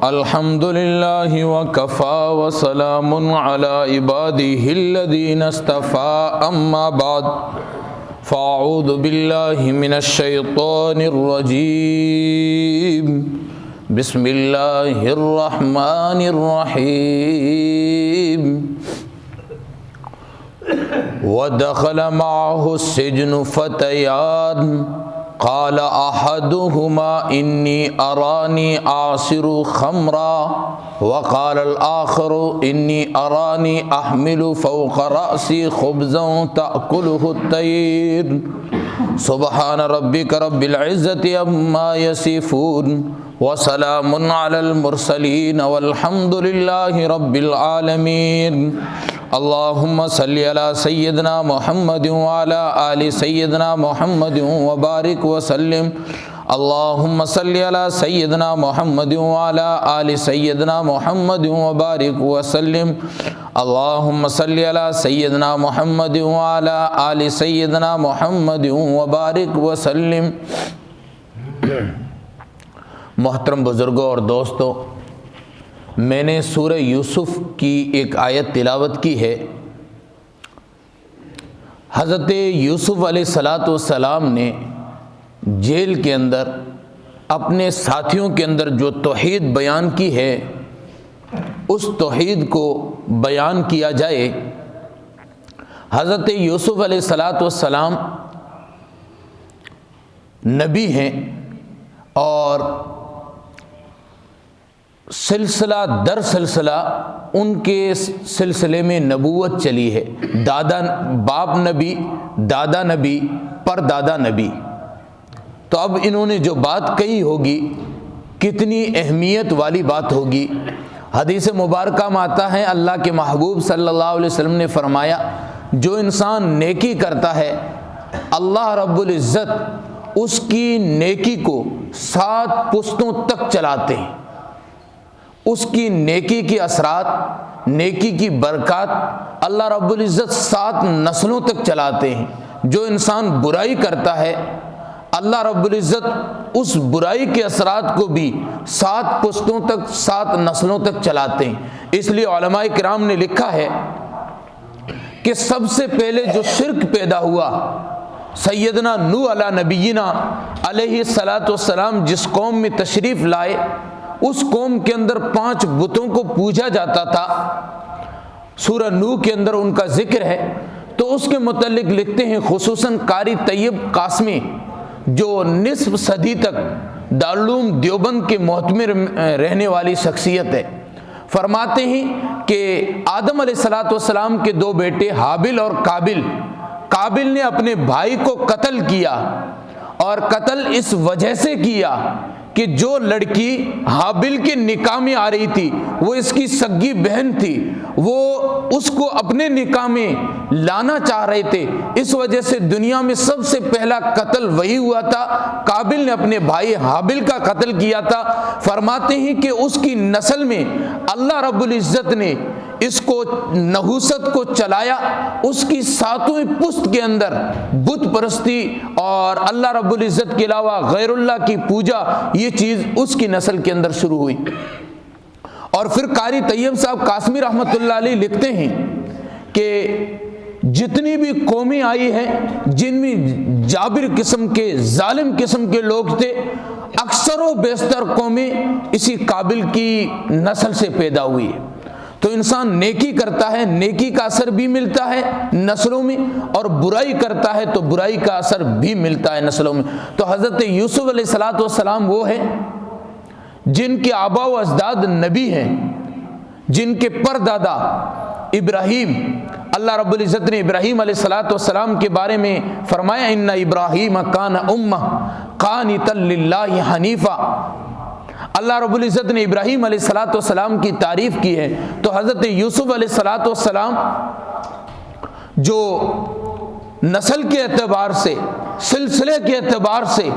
الحمد للہ وکفى وسلام علی عباده الذین اصطفى اما بعد فاعوذ باللہ من الشیطان الرجیم بسم اللہ الرحمن الرحیم ودخل معه السجن فتيان قال احدهما انی ارانی اعصر خمرا وقال الاخر انی ارانی احمل فوق رأسی خبزا تأکله الطیر سبحان ربک رب العزت عما یصفون وسلام علی المرسلین والحمد للہ رب العالمین اللہم صلی علی سیدنا محمد وعلی آل سیدنا محمد وبارک وسلم اللہم صلی علی سیدنا محمد وعلی آل سیدنا محمد وبارک وسلم اللہم صلی علی سیدنا محمد وعلی آل سیدنا محمد وبارک وسلم۔ محترم بزرگوں اور دوستوں، میں نے سورہ یوسف کی ایک آیت تلاوت کی ہے۔ حضرت یوسف علیہ السلام نے جیل کے اندر اپنے ساتھیوں کے اندر جو توحید بیان کی ہے، اس توحید کو بیان کیا جائے۔ حضرت یوسف علیہ السلام نبی ہیں اور سلسلہ در سلسلہ ان کے سلسلے میں نبوت چلی ہے۔ باپ نبی، دادا نبی، پر دادا نبی۔ تو اب انہوں نے جو بات کہی ہوگی کتنی اہمیت والی بات ہوگی۔ حدیث مبارکہ میں آتا ہے، اللہ کے محبوب صلی اللہ علیہ وسلم نے فرمایا، جو انسان نیکی کرتا ہے اللہ رب العزت اس کی نیکی کو 7 پشتوں تک چلاتے ہیں۔ اس کی نیکی کی اثرات، نیکی کی برکات اللہ رب العزت 7 نسلوں تک چلاتے ہیں۔ جو انسان برائی کرتا ہے اللہ رب العزت اس برائی کے اثرات کو بھی 7 پشتوں تک، 7 نسلوں تک چلاتے ہیں۔ اس لیے علماء کرام نے لکھا ہے کہ سب سے پہلے جو شرک پیدا ہوا، سیدنا نوح علیہ نبینا علیہ السلام جس قوم میں تشریف لائے، اس قوم کے اندر 5 بتوں کو پوجا جاتا تھا۔ سورہ نوح کے اندر ان کا ذکر ہے۔ تو اس کے متعلق لکھتے ہیں خصوصاً قاری طیب قاسمی، جو نصف صدی تک دارالعلوم دیوبند کے محتمر رہنے والی شخصیت ہے، فرماتے ہیں کہ آدم علیہ السلام کے 2 بیٹے حابل اور قابل نے اپنے بھائی کو قتل کیا، اور قتل اس وجہ سے کیا کہ جو لڑکی حابل کے نکاح میں آ رہی تھی وہ اس کی سگی بہن تھی، وہ اس کو اپنے نکاح میں لانا چاہ رہے تھے۔ اس وجہ سے دنیا میں سب سے پہلا قتل وہی ہوا تھا، قابل نے اپنے بھائی حابل کا قتل کیا تھا۔ فرماتے ہیں کہ اس کی نسل میں اللہ رب العزت نے اس کو نحوست کو چلایا، اس کی 7ویں پشت کے اندر بت پرستی اور اللہ رب العزت کے علاوہ غیر اللہ کی پوجا، یہ چیز اس کی نسل کے اندر شروع ہوئی۔ اور پھر قاری طیب صاحب قاسمی رحمۃ اللہ علیہ لکھتے ہیں کہ جتنی بھی قومیں آئی ہیں جن میں جابر قسم کے، ظالم قسم کے لوگ تھے، اکثر و بیشتر قومیں اسی قابل کی نسل سے پیدا ہوئی ہے۔ تو انسان نیکی کرتا ہے، نیکی کا اثر بھی ملتا ہے نسلوں میں، اور برائی کرتا ہے تو برائی کا اثر بھی ملتا ہے نسلوں میں۔ تو حضرت یوسف علیہ السلام وہ ہیں جن کے آبا و اجداد نبی ہیں، جن کے پردادا ابراہیم، اللہ رب العزت نے ابراہیم علیہ السلام کے بارے میں فرمایا، ان ابراہیم کان امہ قانتا للہ حنیفا۔ اللہ رب العزت نے ابراہیم علیہ السلام کی تعریف کی ہے۔ تو حضرت یوسف علیہ السلام جو نسل کے اعتبار سے، سلسلے کے اعتبار سے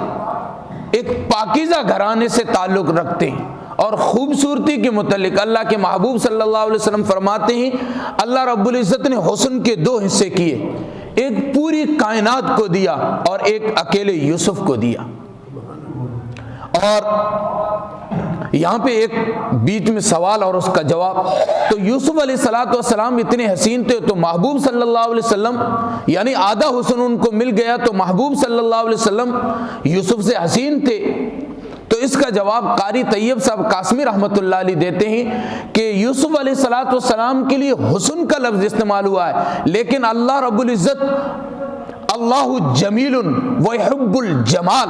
ایک پاکیزہ گھرانے سے تعلق رکھتے ہیں، اور خوبصورتی کے متعلق اللہ کے محبوب صلی اللہ علیہ وسلم فرماتے ہیں اللہ رب العزت نے حسن کے 2 حصے کیے، ایک پوری کائنات کو دیا اور ایک اکیلے یوسف کو دیا۔ اور یہاں پہ ایک بیچ میں سوال اور اس کا جواب. تو یوسف علیہ الصلوۃ والسلام اتنے حسین تھے تو محبوب صلی اللہ علیہ وسلم یعنی آدھا حسن ان کو مل گیا تو محبوب صلی اللہ علیہ وسلم یوسف سے حسین تھے. تو اس کا جواب قاری طیب صاحب قاسمی رحمۃ اللہ علیہ دیتے ہیں کہ یوسف علیہ الصلوۃ والسلام کے لیے حسن کا لفظ استعمال ہوا ہے، لیکن اللہ رب العزت اللہ جمیل ویحب الجمال،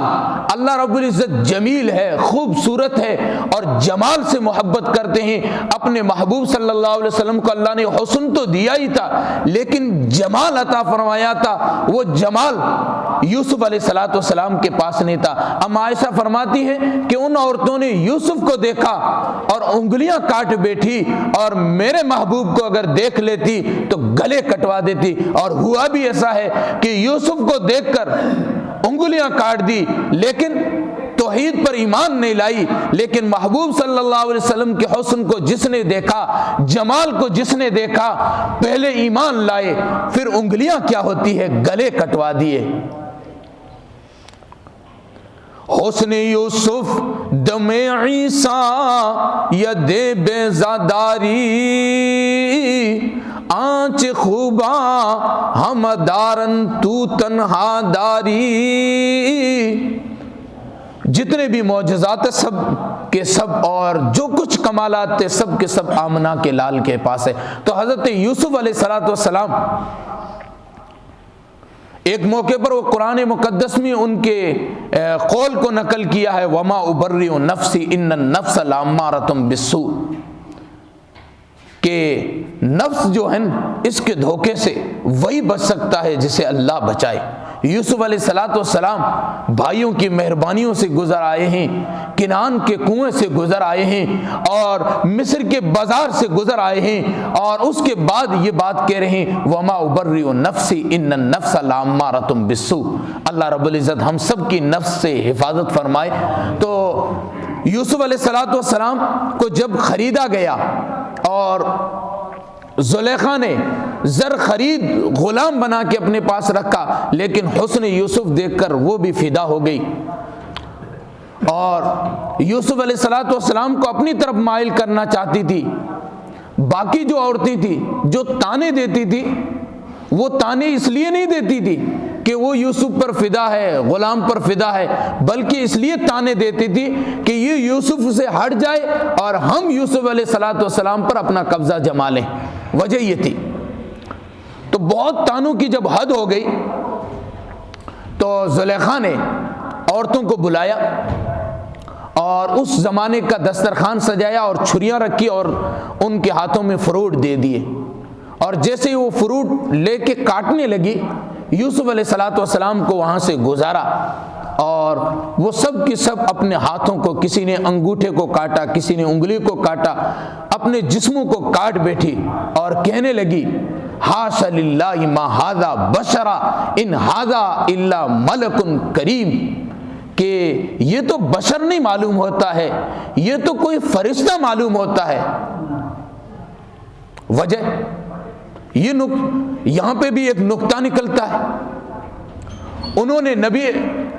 اللہ رب العزت جمیل ہے، خوبصورت ہے اور جمال سے محبت کرتے ہیں. اپنے محبوب صلی اللہ علیہ وسلم کو اللہ نے حسن تو دیا ہی تھا لیکن جمال عطا فرمایا تھا، وہ جمال یوسف علیہ الصلوۃ والسلام کے پاس نہیں تھا. ام عائشہ فرماتی ہے کہ ان عورتوں نے یوسف کو دیکھا اور انگلیاں کاٹ بیٹھی اور میرے محبوب کو اگر دیکھ لیتی تو گلے کٹوا دیتی، اور ہوا بھی ایسا ہے کہ یوسف کو دیکھ کر انگلیاں کاٹ دی لیکن توحید پر ایمان نہیں لائی. لیکن محبوب صلی اللہ علیہ وسلم کے حسن کو جس نے دیکھا، جمال کو جس نے دیکھا، پہلے ایمان لائے پھر انگلیاں کیا ہوتی ہے گلے کٹوا دیے. حسن یوسف دم عیسیٰ ید بیزاداری، آنچ خوبا ہم دارن تو تنہا داری. جتنے بھی معجزات سب کے سب اور جو کچھ کمالات تھے سب کے سب آمنہ کے لال کے پاس ہے. تو حضرت یوسف علیہ الصلوۃ والسلام ایک موقع پر وہ قرآن مقدس میں ان کے قول کو نقل کیا ہے، وما ابرئ نفسی ان النفس لامارۃ بالسوء، کہ نفس جو ہے اس کے دھوکے سے وہی بچ سکتا ہے جسے اللہ بچائے. یوسف علیہ الصلوۃ والسلام بھائیوں کی مہربانیوں سے گزر آئے ہیں، کنعان کے کنویں سے گزر آئے ہیں اور مصر کے بازار سے گزر آئے ہیں، اور اس کے بعد یہ بات کہہ رہے ہیں وما ابرئ نفسی ان النفس لامارۃ بالسوء. اللہ رب العزت ہم سب کی نفس سے حفاظت فرمائے. تو یوسف علیہ الصلوۃ والسلام کو جب خریدا گیا اور زلیخا نے زر خرید غلام بنا کے اپنے پاس رکھا، لیکن حسن یوسف دیکھ کر وہ بھی فدا ہو گئی اور یوسف علیہ الصلوۃ والسلام کو اپنی طرف مائل کرنا چاہتی تھی. باقی جو عورتیں تھیں جو تانے دیتی تھی وہ تانے اس لیے نہیں دیتی تھی کہ وہ یوسف پر فدا ہے، غلام پر فدا ہے، بلکہ اس لیے تانے دیتی تھی کہ یہ یوسف سے ہٹ جائے اور ہم یوسف علیہ الصلوۃ والسلام پر اپنا قبضہ جما لیں. وجہ یہ تھی. تو بہت تانوں کی جب حد ہو گئی تو زلیخا نے عورتوں کو بلایا اور اس زمانے کا دسترخوان سجایا اور چھریاں رکھی اور ان کے ہاتھوں میں فروٹ دے دیے، اور جیسے ہی وہ فروٹ لے کے کاٹنے لگی یوسف علیہ الصلوۃ والسلام کو وہاں سے گزارا اور وہ سب کی سب اپنے ہاتھوں کو، کسی نے انگوٹھے کو کاٹا، کسی نے انگلی کو کاٹا، اپنے جسموں کو کاٹ بیٹھی اور کہنے لگی حاشا للہ ما ھذا بشرا ان ھذا الا ملک کریم، کہ یہ تو بشر نہیں معلوم ہوتا ہے، یہ تو کوئی فرشتہ معلوم ہوتا ہے. وجہ یہاں پہ بھی ایک نقطہ نکلتا ہے. انہوں نے نبی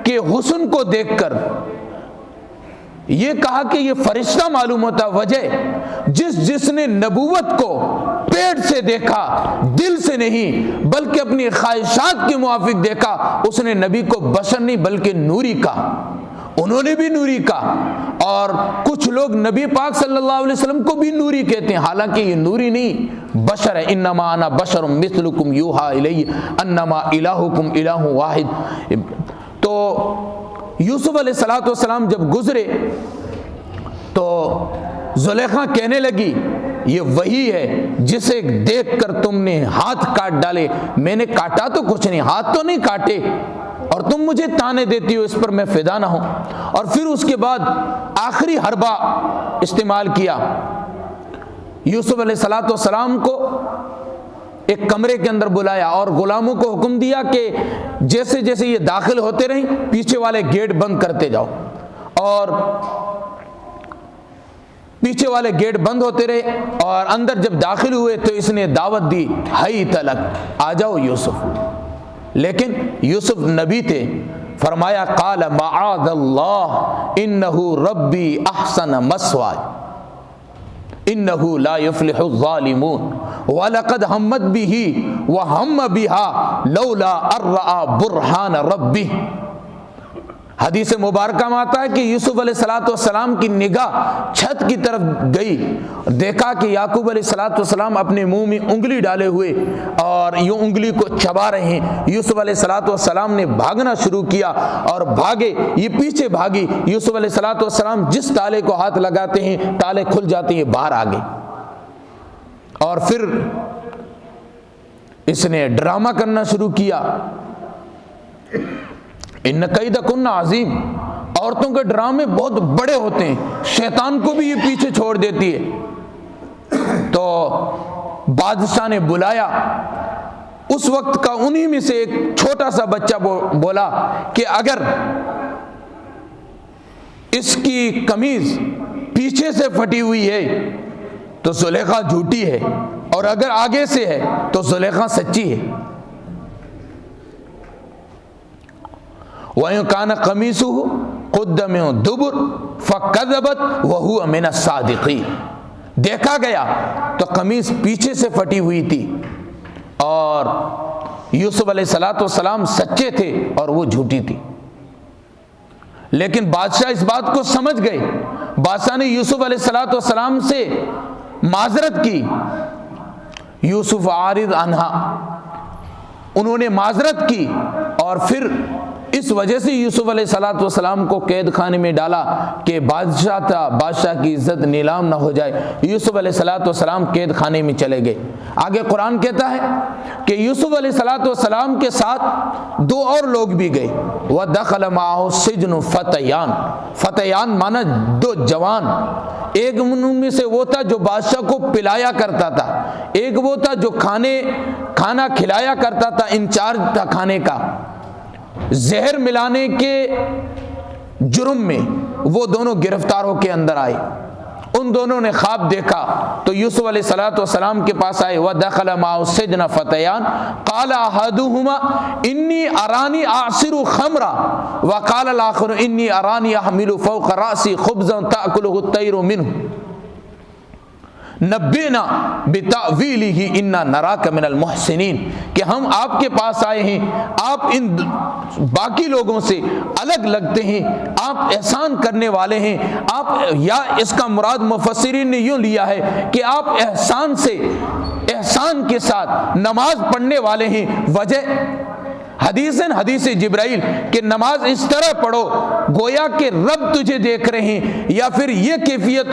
کے حسن کو دیکھ کر یہ کہا کہ یہ فرشتہ معلوم ہوتا. وجہ جس نے نبوت کو پیٹ سے دیکھا، دل سے نہیں بلکہ اپنی خواہشات کے موافق دیکھا، اس نے نبی کو بشر نہیں بلکہ نوری کہا. انہوں نے بھی نوری کہا اور کچھ لوگ نبی پاک صلی اللہ علیہ وسلم کو بھی نوری کہتے ہیں، حالانکہ یہ نوری نہیں بشر ہے. انما انا بشر مثلکم یوحا الی انما الہکم الہ واحد. تو یوسف علیہ الصلوۃ والسلام جب گزرے تو زلیخا کہنے لگی یہ وہی ہے جسے دیکھ کر تم نے ہاتھ کاٹ ڈالے. میں نے کاٹا تو کچھ نہیں، ہاتھ تو نہیں کاٹے اور تم مجھے تانے دیتی ہو، اس پر میں فدا نہ ہوں. اور پھر اس کے بعد آخری حربہ استعمال کیا. یوسف علیہ الصلوۃ والسلام کو ایک کمرے کے اندر بلایا اور غلاموں کو حکم دیا کہ جیسے جیسے یہ داخل ہوتے رہیں پیچھے والے گیٹ بند کرتے جاؤ، اور پیچھے والے گیٹ بند ہوتے رہے. اور اندر جب داخل ہوئے تو اس نے دعوت دی ہئی تلک، آ جاؤ یوسف. لیکن یوسف نبی تھے فرمایا قال معاذ اللہ انہ ربی احسن مثواي انہ لا یفلح الظالمون وَلَقَدْ هَمَّتْ بِهِ وَهَمَّ بِهَا لَوْلَا أَن رَّأَىٰ بُرْهَانَ رَبِّهِ۔ حدیث مبارکہ میں آتا ہے کہ یوسف علیہ السلام کی نگاہ چھت کی طرف گئی، دیکھا کہ یعقوب علیہ السلام اپنے منہ میں انگلی ڈالے ہوئے اور یہ انگلی کو چبا رہے ہیں۔ یوسف علیہ السلام نے بھاگنا شروع کیا اور بھاگے، یہ پیچھے بھاگی۔ یوسف علیہ السلام جس تالے کو ہاتھ لگاتے ہیں تالے کھل جاتے ہیں، باہر آ گئے۔ اور پھر اس نے ڈرامہ کرنا شروع کیا، ان کیدکن عظیم، عورتوں کے ڈرامے بہت بڑے ہوتے ہیں، شیطان کو بھی یہ پیچھے چھوڑ دیتی ہے۔ تو بادشاہ نے بلایا، اس وقت کا انہی میں سے ایک چھوٹا سا بچہ بولا کہ اگر اس کی قمیض پیچھے سے پھٹی ہوئی ہے تو زلیخا جھوٹی ہے، اور اگر آگے سے ہے تو زلیخا سچی ہے۔ وَإِن كَانَ قَمِيصُهُ قُدَّ مِن دُبُرٍ فَكَذَبَتْ وَهُوَ مِنَ الصَّادِقِينَ۔ دیکھا گیا تو قمیص پیچھے سے پھٹی ہوئی تھی اور یوسف علیہ السلام سچے تھے اور وہ جھوٹی تھی۔ لیکن بادشاہ اس بات کو سمجھ گئے، بادشاہ نے یوسف علیہ السلام سے معذرت کی، یوسف عارض عنہا، انہوں نے معذرت کی، اور پھر اس وجہ سے یوسف علیہ السلام کو قید خانے میں ڈالا کہ بادشاہ تھا، بادشاہ کی عزت نیلام نہ ہو جائے۔ یوسف علیہ السلام قید خانے میں چلے گئے۔ آگے قرآن کہتا ہے کہ یوسف علیہ السلام کے ساتھ دو اور لوگ بھی گئے۔ وَدَخَلَ مَعَهُ السِّجْنُ فَتَيَانِ، فتیان مانا دو جوان، ایک ان میں سے وہ تھا جو بادشاہ کو پلایا کرتا تھا، ایک وہ تھا جو کھانا کھلایا کرتا تھا، انچارج تھا کھانے کا۔ زہر ملانے کے جرم میں وہ دونوں گرفتار ہو کے اندر آئے۔ ان دونوں نے خواب دیکھا تو یوسف علیہ السلام کے پاس آئے۔ وَدَخَلَ مَعَهُ السِّجْنَ فَتَيَانِ قَالَ أَحَدُهُمَا إِنِّي أَرَانِي أَعْصِرُ خَمْرًا وَقَالَ الْآخَرُ إِنِّي أَرَانِي أَحْمِلُ فَوْقَ رَأْسِي خُبْزًا تَأْكُلُهُ الطَّيْرُ مِنْهُ نبئنا بتأویلہ انا نراک من المحسنین، کہ ہم آپ کے پاس آئے ہیں، آپ ان باقی لوگوں سے الگ لگتے ہیں، آپ احسان کرنے والے ہیں، آپ، یا اس کا مراد مفسرین نے یوں لیا ہے کہ آپ احسان کے ساتھ نماز پڑھنے والے ہیں۔ وجہ حدیث جبرائیل کہ نماز اس طرح پڑھو گویا کہ رب تجھے دیکھ رہے ہیں، یا پھر یہ کیفیت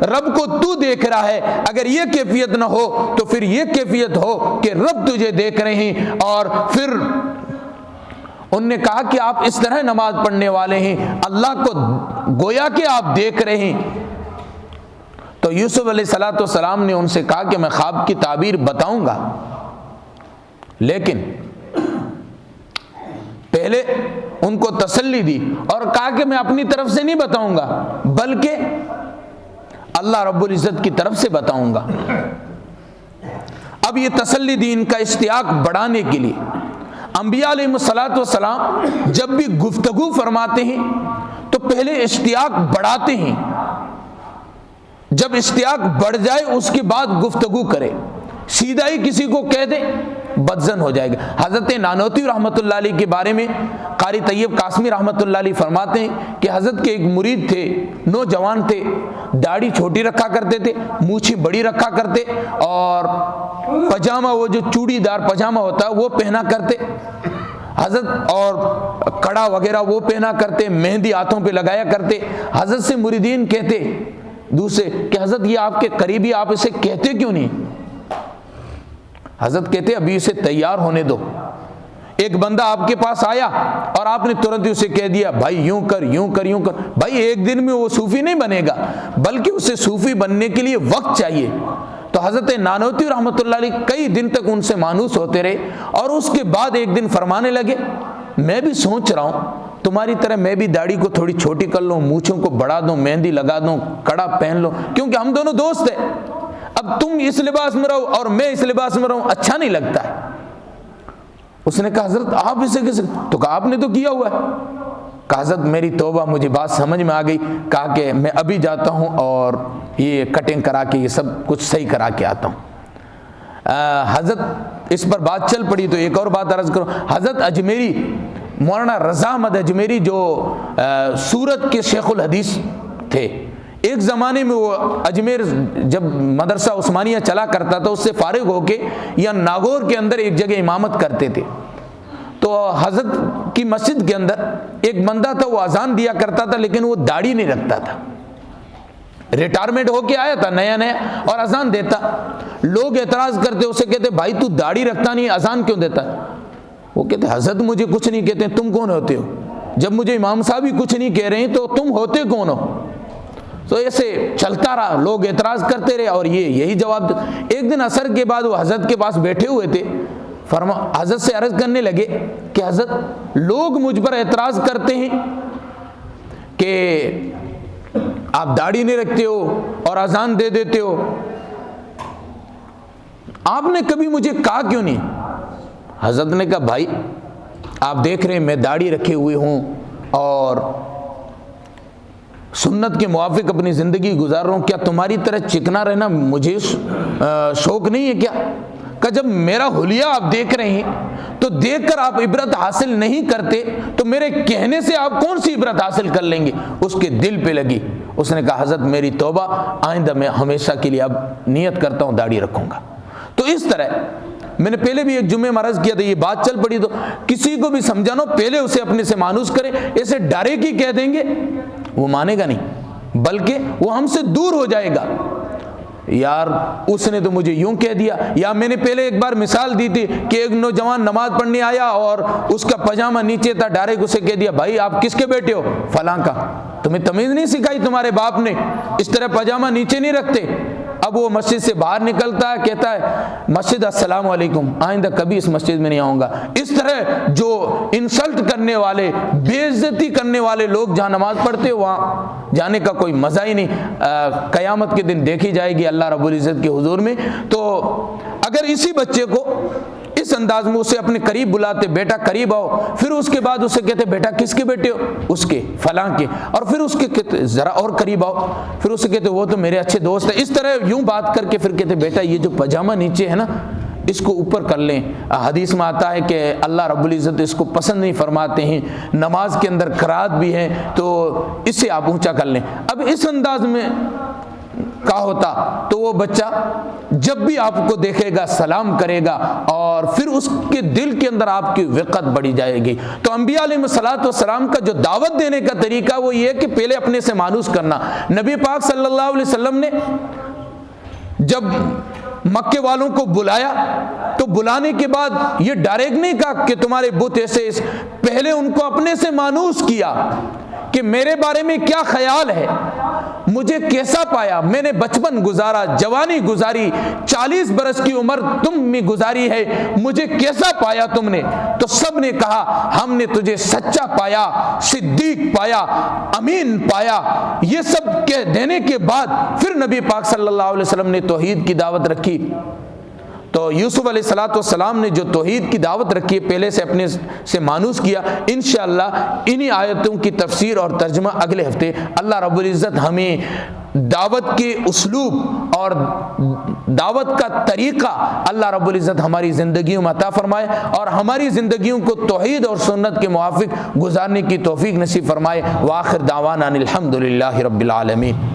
رب کو تو دیکھ رہا ہے، اگر یہ کیفیت نہ ہو تو پھر یہ کیفیت ہو کہ رب تجھے دیکھ رہے ہیں۔ اور پھر انہوں نے کہا کہ آپ اس طرح نماز پڑھنے والے ہیں، اللہ کو گویا کہ آپ دیکھ رہے ہیں۔ تو یوسف علیہ السلام نے ان سے کہا کہ میں خواب کی تعبیر بتاؤں گا، لیکن پہلے ان کو تسلی دی اور کہا کہ میں اپنی طرف سے نہیں بتاؤں گا بلکہ اللہ رب العزت کی طرف سے بتاؤں گا۔ اب یہ تسلی دی ان کا اشتیاق بڑھانے کے لیے۔ انبیاء علیہ السلام جب بھی گفتگو فرماتے ہیں تو پہلے اشتیاق بڑھاتے ہیں، جب اشتیاق بڑھ جائے اس کے بعد گفتگو کرے، سیدھا ہی کسی کو کہہ دے بدزن ہو جائے گا۔ حضرت نانوتوی رحمۃ اللہ علیہ کے بارے میں قاری طیب قاسمی رحمۃ اللہ علیہ فرماتے ہیں کہ حضرت کے ایک مرید تھے، نوجوان تھے، داڑھی چھوٹی رکھا کرتے تھے، مونچھیں بڑی رکھا کرتے، اور پجامہ، وہ جو چوڑی دار پجامہ ہوتا ہے وہ پہنا کرتے حضرت، اور کڑا وغیرہ وہ پہنا کرتے، مہندی ہاتھوں پہ لگایا کرتے۔ حضرت سے مریدین کہتے دوسرے کہ حضرت یہ آپ کے قریبی، آپ اسے کہتے کیوں نہیں؟ حضرت کہتے ابھی اسے تیار ہونے دو۔ ایک بندہ آپ کے پاس آیا اور آپ نے ترنت اسے کہہ دیا بھائی یوں کر یوں کر یوں کر، بھائی ایک دن میں وہ صوفی نہیں بنے گا، بلکہ اسے صوفی بننے کے لیے وقت چاہیے۔ تو حضرت نانوتوی رحمۃ اللہ علیہ کئی دن تک ان سے مانوس ہوتے رہے، اور اس کے بعد ایک دن فرمانے لگے میں بھی سوچ رہا ہوں تمہاری طرح میں بھی داڑھی کو تھوڑی چھوٹی کر لوں، مونچھوں کو بڑھا دوں، مہندی لگا دوں، کڑا پہن لوں، کیونکہ ہم دونوں دوست ہیں۔ اب تم اس لباس میں رہو اور میں اس لباس میں رہوں، اچھا نہیں لگتا ہے۔ اس نے کہا حضرت آپ اسے کیسے؟ تو کہا آپ نے تو کیا ہوا ہے۔ کہا حضرت میری توبہ، مجھے بات سمجھ میں آ گئی۔ کہا کہ میں ابھی جاتا ہوں اور یہ کٹنگ کرا کے یہ سب کچھ صحیح کرا کے آتا ہوں۔ حضرت اس پر بات چل پڑی تو ایک اور بات عرض کروں، حضرت اجمیری مولانا رضا احمد اجمیری جو سورت کے شیخ الحدیث تھے، ایک زمانے میں وہ اجمیر جب مدرسہ عثمانیہ چلا کرتا تھا، اس سے فارغ ہو کے یا ناگور کے اندر ایک جگہ امامت کرتے تھے۔ تو حضرت کی مسجد کے اندر ایک بندہ تھا، وہ اذان دیا کرتا تھا لیکن وہ داڑھی نہیں رکھتا تھا، ریٹائرمنٹ ہو کے آیا تھا نیا نیا اور اذان دیتا۔ لوگ اعتراض کرتے، اسے کہتے بھائی تو داڑھی رکھتا نہیں، اذان کیوں دیتا؟ وہ کہتے حضرت مجھے کچھ نہیں کہتے، تم کون ہوتے ہو؟ جب مجھے امام صاحب ہی کچھ نہیں کہہ رہے ہیں تو تم ہوتے کون ہو؟ تو ایسے چلتا رہا، لوگ اعتراض کرتے رہے اور یہ یہی جواب۔ ایک دن عصر کے بعد وہ حضرت کے پاس بیٹھے ہوئے تھے، حضرت سے عرض کرنے لگے کہ حضرت لوگ مجھ پر اعتراض کرتے ہیں کہ آپ داڑھی نہیں رکھتے ہو اور اذان دے دیتے ہو، آپ نے کبھی مجھے کہا کیوں نہیں؟ حضرت نے کہا بھائی آپ دیکھ رہے ہیں میں داڑھی رکھے ہوئے ہوں اور سنت کے موافق اپنی زندگی گزار رہا ہوں، کیا تمہاری طرح چکنا رہنا مجھے شوق نہیں ہے کیا؟ کہ جب میرا حلیہ آپ دیکھ رہے ہیں تو دیکھ کر آپ عبرت حاصل نہیں کرتے تو میرے کہنے سے آپ کون سی عبرت حاصل کر لیں گے؟ اس کے دل پہ لگی۔ اس نے کہا حضرت میری توبہ، آئندہ میں ہمیشہ کے لیے اب نیت کرتا ہوں داڑھی رکھوں گا۔ تو اس طرح میں نے پہلے بھی ایک جمعے میں عرض کیا تھا، یہ بات چل پڑی تو کسی کو بھی سمجھانا ہو پہلے اسے اپنے سے مانوس کرے، ایسے ڈائریکٹ ہی کہہ دیں گے وہ مانے گا نہیں، بلکہ وہ ہم سے دور ہو جائے گا۔ یار اس نے تو مجھے یوں کہہ دیا، یا میں نے پہلے ایک بار مثال دی تھی کہ ایک نوجوان نماز پڑھنے آیا اور اس کا پاجامہ نیچے تھا، ڈائریکٹ اسے کہہ دیا بھائی آپ کس کے بیٹے ہو؟ فلاں کا۔ تمہیں تمیز نہیں سکھائی تمہارے باپ نے؟ اس طرح پاجامہ نیچے نہیں رکھتے۔ اب وہ مسجد سے باہر نکلتا ہے، کہتا ہے مسجد السلام علیکم، آئندہ کبھی اس مسجد میں نہیں آؤں گا۔ اس طرح جو انسلٹ کرنے والے، بے عزتی کرنے والے لوگ جہاں نماز پڑھتے وہاں جانے کا کوئی مزہ ہی نہیں، قیامت کے دن دیکھی جائے گی اللہ رب العزت کے حضور میں۔ تو اگر اسی بچے کو اس انداز میں اسے اپنے قریب بلاتے، بیٹا قریب آؤ، پھر اس کے بعد اسے کہتے بیٹا کس کے بیٹے ہو؟ اس کے فلاں کے، اور پھر اس کے کہتے ذرا اور قریب آؤ، پھر اسے کہتے وہ تو میرے اچھے دوست ہیں، اس طرح یوں بات کر کے پھر کہتے بیٹا یہ جو پاجامہ نیچے ہے نا اس کو اوپر کر لیں۔ حدیث میں آتا ہے کہ اللہ رب العزت اس کو پسند نہیں فرماتے ہیں، نماز کے اندر قرات بھی ہے تو اسے آپ اونچا کر لیں۔ اب اس انداز میں کہا ہوتا تو وہ بچہ جب بھی آپ کو دیکھے گا سلام کرے گا اور پھر اس کے دل کے اندر آپ کی وقت بڑھی جائے گی۔ تو انبیاء علیہ الصلوۃ والسلام کا جو دعوت دینے کا طریقہ وہ یہ ہے کہ پہلے اپنے سے مانوس کرنا۔ نبی پاک صلی اللہ علیہ وسلم نے جب مکے والوں کو بلایا تو بلانے کے بعد یہ ڈائریکٹ نہیں کہا کہ تمہارے بت ایسے، پہلے ان کو اپنے سے مانوس کیا کہ میرے بارے میں کیا خیال ہے، مجھے کیسا پایا، میں نے بچپن گزارا، جوانی گزاری، 40 برس کی عمر تم میں گزاری ہے، مجھے کیسا پایا تم نے؟ تو سب نے کہا ہم نے تجھے سچا پایا، صدیق پایا، امین پایا۔ یہ سب کہہ دینے کے بعد پھر نبی پاک صلی اللہ علیہ وسلم نے توحید کی دعوت رکھی۔ تو یوسف علیہ الصلوۃ والسلام نے جو توحید کی دعوت رکھی ہے پہلے سے اپنے سے مانوس کیا۔ انشاءاللہ انہی آیتوں کی تفسیر اور ترجمہ اگلے ہفتے اللہ رب العزت ہمیں دعوت کے اسلوب اور دعوت کا طریقہ اللہ رب العزت ہماری زندگیوں میں عطا فرمائے اور ہماری زندگیوں کو توحید اور سنت کے موافق گزارنے کی توفیق نصیب فرمائے۔ وآخر دعوانا الحمدللہ رب العالمین۔